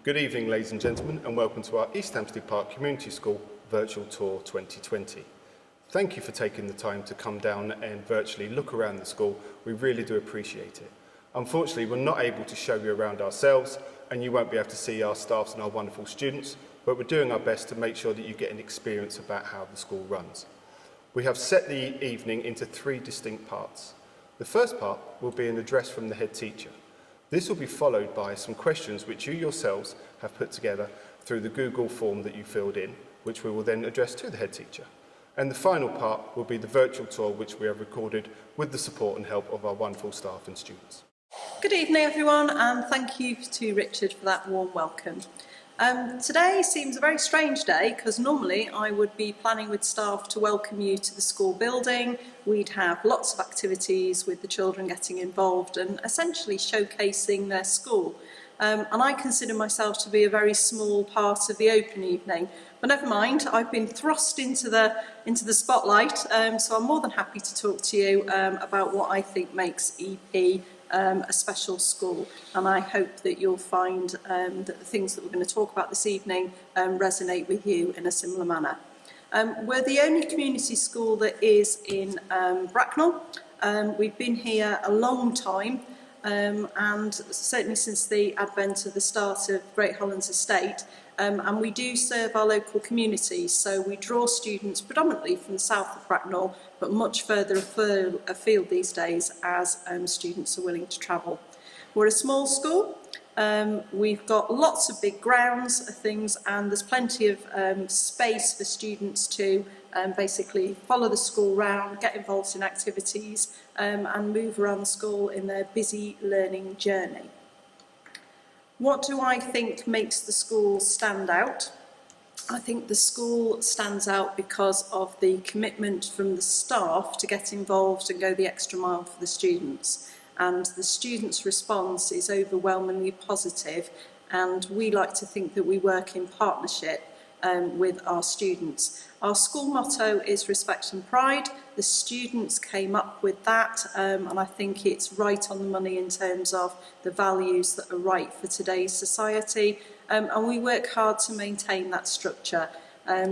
Good evening, ladies and gentlemen, and welcome to our Easthampstead Park Community School Virtual Tour 2020. Thank you for taking the time to come down and virtually look around the school. We really do appreciate it. Unfortunately, we're not able to show you around ourselves, and you won't be able to see our staffs and our wonderful students, but we're doing our best to make sure that you get an experience about how the school runs. We have set the evening into 3 distinct parts. The first part will be an address from the head teacher. This will be followed by some questions which you yourselves have put together through the Google form that you filled in, which we will then address to the head teacher. And the final part will be the virtual tour, which we have recorded with the support and help of our wonderful staff and students. Good evening everyone, and thank you to Richard for that warm welcome. Today seems a very strange day because normally I would be planning with staff to welcome you to the school building. We'd have lots of activities with the children getting involved and essentially showcasing their school. And I consider myself to be a very small part of the open evening. But never mind, I've been thrust into the spotlight, so I'm more than happy to talk to you about what I think makes EP a special school, and I hope that you'll find that the things that we're going to talk about this evening resonate with you in a similar manner. We're the only community school that is in Bracknell. We've been here a long time, and certainly since the advent of the start of Great Hollands Estate, and we do serve our local communities, so we draw students predominantly from the south of Bracknell, but much further afield these days as students are willing to travel. We're a small school, we've got lots of big grounds, things, and there's plenty of space for students to basically follow the school round, get involved in activities, and move around the school in their busy learning journey. What do I think makes the school stand out? I think the school stands out because of the commitment from the staff to get involved and go the extra mile for the students. And the students' response is overwhelmingly positive, and we like to think that we work in partnership with our students. Our school motto is respect and pride. The students came up with that, and I think it's right on the money in terms of the values that are right for today's society, and we work hard to maintain that structure.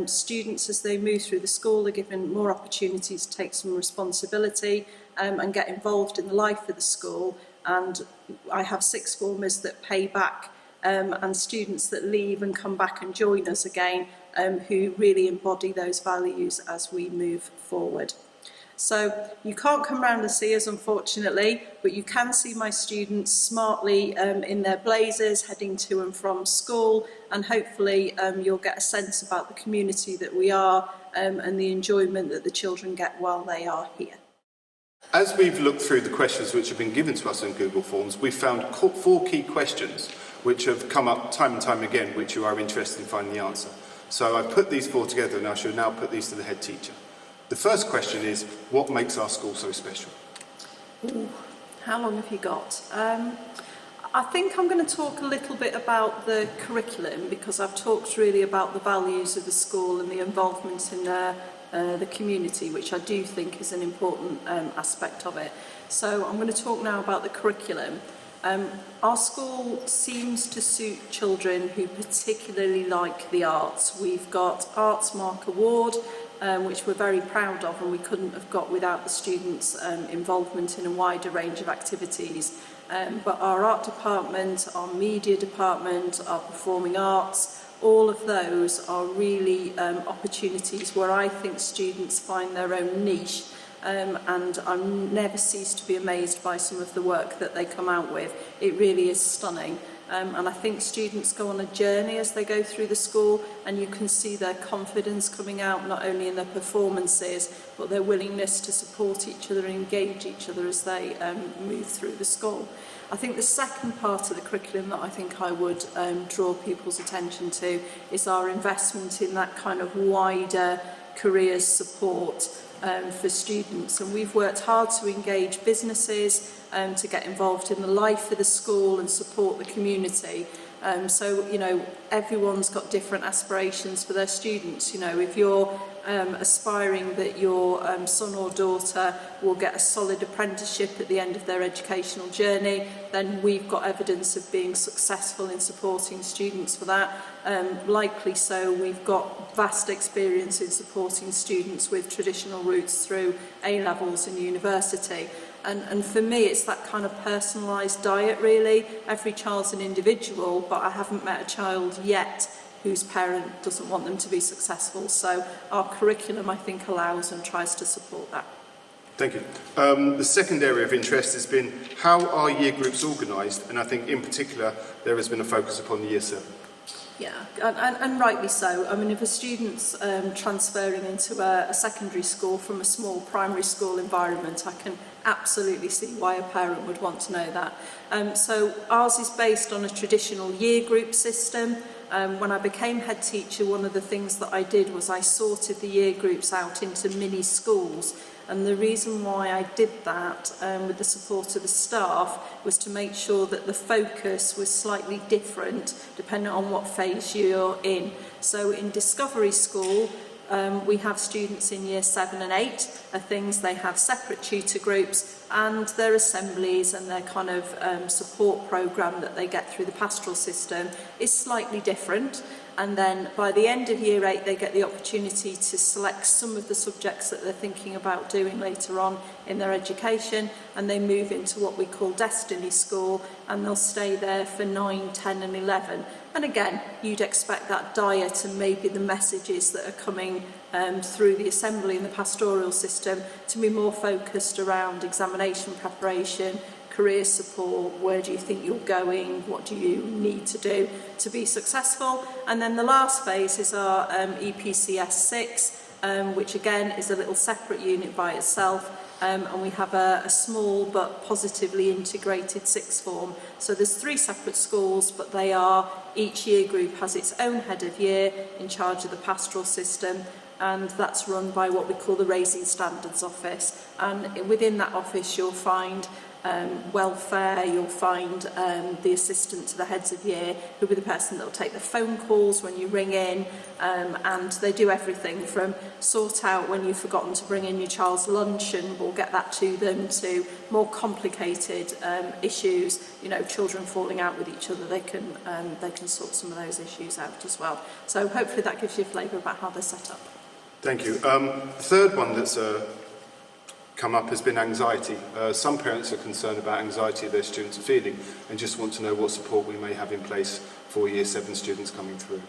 Students, as they move through the school, are given more opportunities to take some responsibility and get involved in the life of the school, and I have 6th formers that pay back and students that leave and come back and join us again, who really embody those values as we move forward. So you can't come round and see us, unfortunately, but you can see my students smartly in their blazers heading to and from school, and hopefully you'll get a sense about the community that we are and the enjoyment that the children get while they are here. As we've looked through the questions which have been given to us in Google Forms, we've found 4 key questions which have come up time and time again, which you are interested in finding the answer. So I've put these 4 together, and I shall now put these to the head teacher. The first question is, what makes our school so special? Ooh, how long have you got? I think I'm going to talk a little bit about the curriculum, because I've talked really about the values of the school and the involvement in the community, which I do think is an important aspect of it. So I'm going to talk now about the curriculum. Our school seems to suit children who particularly like the arts. We've got Arts Mark Award, which we're very proud of, and we couldn't have got without the students' involvement in a wider range of activities. But our art department, our media department, our performing arts, all of those are really opportunities where I think students find their own niche. And I never cease to be amazed by some of the work that they come out with. It really is stunning. And I think students go on a journey as they go through the school, and you can see their confidence coming out not only in their performances, but their willingness to support each other and engage each other as they move through the school. I think the second part of the curriculum that I think I would draw people's attention to is our investment in that kind of wider careers support for students, and we've worked hard to engage businesses to get involved in the life of the school and support the community. So, you know, everyone's got different aspirations for their students. You know, if you're aspiring that your son or daughter will get a solid apprenticeship at the end of their educational journey, then we've got evidence of being successful in supporting students for that. Likely so, we've got vast experience in supporting students with traditional routes through A-levels and university. And for me, it's that kind of personalised diet, really. Every child's an individual, but I haven't met a child yet whose parent doesn't want them to be successful. So our curriculum, I think, allows and tries to support that. Thank you. The second area of interest has been how are year groups organised? And I think in particular, there has been a focus upon the Year 7. Yeah, and rightly so. I mean, if a student's transferring into a secondary school from a small primary school environment, I can absolutely see why a parent would want to know that. So ours is based on a traditional year group system. When I became head teacher, one of the things that I did was I sorted the year groups out into mini schools. And the reason why I did that with the support of the staff was to make sure that the focus was slightly different depending on what phase you're in. So in Discovery School, we have students in year 7 and 8 things. They have separate tutor groups and their assemblies and their kind of support programme that they get through the pastoral system is slightly different. And then by the end of year 8 they get the opportunity to select some of the subjects that they're thinking about doing later on in their education, and they move into what we call Destiny School, and they'll stay there for 9, 10 and 11. And again, you'd expect that diet and maybe the messages that are coming through the assembly and the pastoral system to be more focused around examination preparation, career support, where do you think you're going, what do you need to do to be successful. And then the last phase is our EPCS 6, which again is a little separate unit by itself, and we have a small but positively integrated sixth form. So there's 3 separate schools, but they are, each year group has its own head of year in charge of the pastoral system, and that's run by what we call the Raising Standards Office. And within that office you'll find welfare, you'll find the assistant to the heads of year, who'll be the person that will take the phone calls when you ring in, and they do everything from sort out when you've forgotten to bring in your child's lunch and we'll get that to them, to more complicated issues, you know, children falling out with each other. They can sort some of those issues out as well. So hopefully that gives you a flavour about how they're set up. Thank you. The third one that's come up has been anxiety. Some parents are concerned about anxiety their students are feeling and just want to know what support we may have in place for Year 7 students coming through.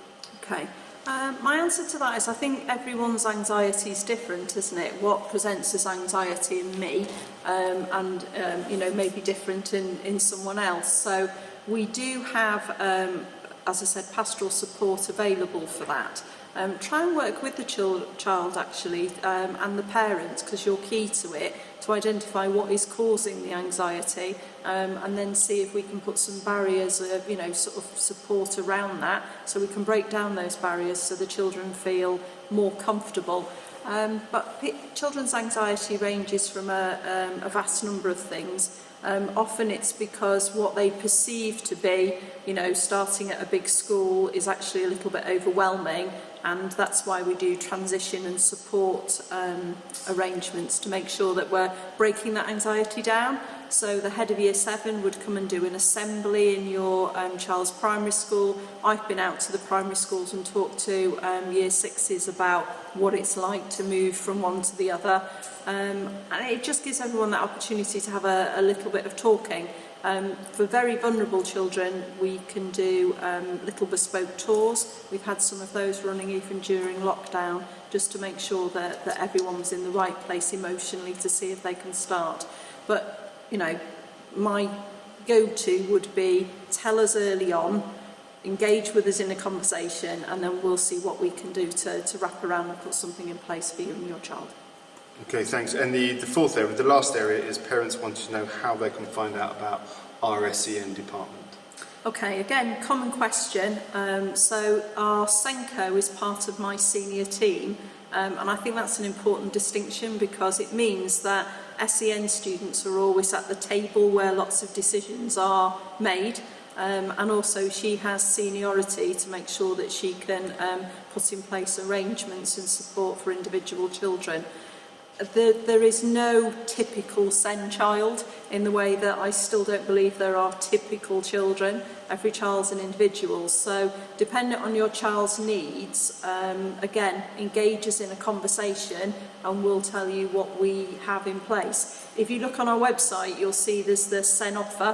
Okay. My answer to that is I think everyone's anxiety is different, isn't it? What presents as anxiety in me you know, may be different in someone else. So we do have, as I said, pastoral support available for that. Try and work with the child actually and the parents, because you're key to it, to identify what is causing the anxiety, and then see if we can put some barriers of, you know, sort of support around that, so we can break down those barriers so the children feel more comfortable. But children's anxiety ranges from a vast number of things. Often it's because what they perceive to be, you know, starting at a big school is actually a little bit overwhelming, and that's why we do transition and support arrangements to make sure that we're breaking that anxiety down. So the head of Year 7 would come and do an assembly in your child's primary school. I've been out to the primary schools and talked to Year 6s about what it's like to move from one to the other. And it just gives everyone that opportunity to have a little bit of talking. For very vulnerable children, we can do little bespoke tours. We've had some of those running even during lockdown, just to make sure that everyone's in the right place emotionally to see if they can start. But you know, my go-to would be tell us early on, engage with us in a conversation, and then we'll see what we can do to wrap around and put something in place for you and your child. Okay, thanks. And the fourth area, the last area, is parents wanting to know how they can find out about our SEN department. Okay, again, common question. So our SENCO is part of my senior team, and I think that's an important distinction, because it means that SEN students are always at the table where lots of decisions are made, and also she has seniority to make sure that she can put in place arrangements and support for individual children. There is no typical SEN child in the way that I still don't believe there are typical children. Every child's an individual. So dependent on your child's needs, again, engage us in a conversation and we'll tell you what we have in place. If you look on our website, you'll see there's the SEN offer,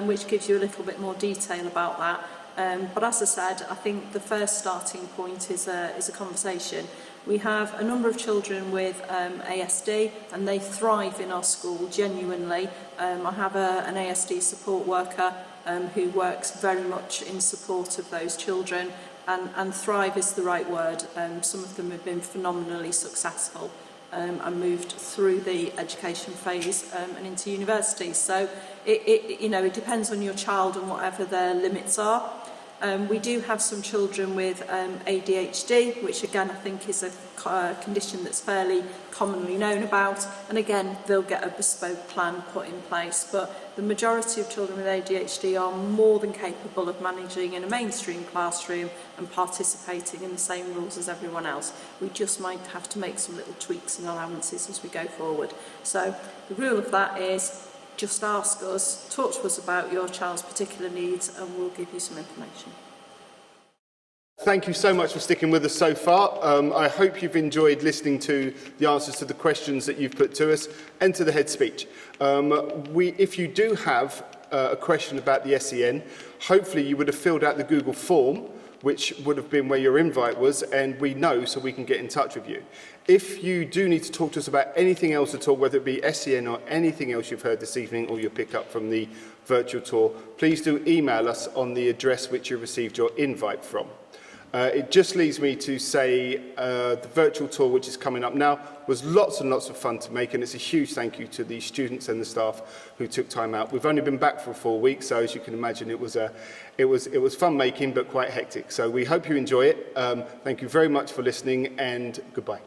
which gives you a little bit more detail about that. But as I said, I think the first starting point is a conversation. We have a number of children with ASD and they thrive in our school, genuinely. I have an ASD support worker who works very much in support of those children, and thrive is the right word. Some of them have been phenomenally successful and moved through the education phase and into university. So it depends on your child and whatever their limits are. We do have some children with ADHD, which again I think is a condition that's fairly commonly known about, and again they'll get a bespoke plan put in place, but the majority of children with ADHD are more than capable of managing in a mainstream classroom and participating in the same rules as everyone else. We just might have to make some little tweaks and allowances as we go forward. So the rule of that is just ask us, talk to us about your child's particular needs and we'll give you some information. Thank you so much for sticking with us so far. I hope you've enjoyed listening to the answers to the questions that you've put to us and to the head speech. If you do have a question about the SEN, hopefully you would have filled out the Google form, which would have been where your invite was, and we know so we can get in touch with you. If you do need to talk to us about anything else at all, whether it be SEN or anything else you've heard this evening or you pick up from the virtual tour, please do email us on the address which you received your invite from. It just leaves me to say the virtual tour, which is coming up now, was lots and lots of fun to make, and it's a huge thank you to the students and the staff who took time out. We've only been back for a full week, so as you can imagine, it was fun making, but quite hectic. So we hope you enjoy it. Thank you very much for listening, and goodbye.